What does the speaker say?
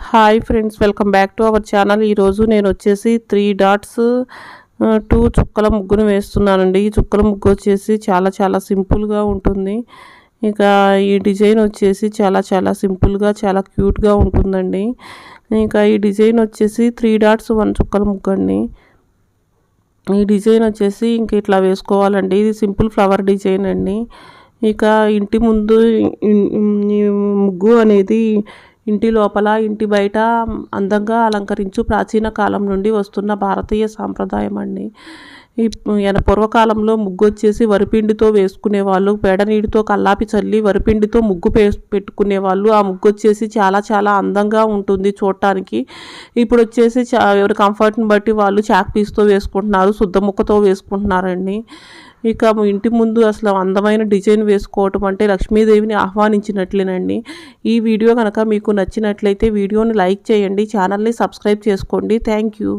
Hi friends, welcome back to our channel. ఈరోజు నేను వచ్చేసి 3 డాట్స్ 2 చుక్కల ముగ్గును వేస్తున్నానండి. ఈ చుక్కల ముగ్గు వచ్చేసి చాలా సింపుల్గా ఉంటుంది. ఇక ఈ డిజైన్ వచ్చేసి చాలా సింపుల్గా చాలా క్యూట్గా ఉంటుందండి. ఇంకా ఈ డిజైన్ వచ్చేసి 3 డాట్స్ 1 చుక్కల ముగ్గు అండి. ఈ డిజైన్ వచ్చేసి ఇంక ఇట్లా వేసుకోవాలండి. ఇది సింపుల్ ఫ్లవర్ డిజైన్ అండి. ఇక ఇంటి ముందు ముగ్గు అనేది ఇంటి లోపల ఇంటి బయట అందంగా అలంకరించు ప్రాచీన కాలం నుండి వస్తున్న భారతీయ సాంప్రదాయం అండి. పూర్వకాలంలో ముగ్గు వచ్చేసి వరిపిండితో వేసుకునేవాళ్ళు. పేడ నీటితో కల్లాపి చల్లి వరిపిండితో ముగ్గు పెట్టుకునేవాళ్ళు. ఆ ముగ్గు వచ్చేసి చాలా అందంగా ఉంటుంది చూడటానికి. ఇప్పుడు వచ్చేసి ఎవరి కంఫర్ట్ని బట్టి వాళ్ళు చాక్ పీస్తో వేసుకుంటున్నారు, శుద్ధ ముక్కతో వేసుకుంటున్నారండి. ఇక ఇంటి ముందు అసలు అందమైన డిజైన్ వేసుకోవటం అంటే లక్ష్మీదేవిని ఆహ్వానించినట్లేనండి. ఈ వీడియో కనుక మీకు నచ్చినట్లయితే వీడియోని లైక్ చేయండి, ఛానల్ని సబ్స్క్రైబ్ చేసుకోండి. Thank you.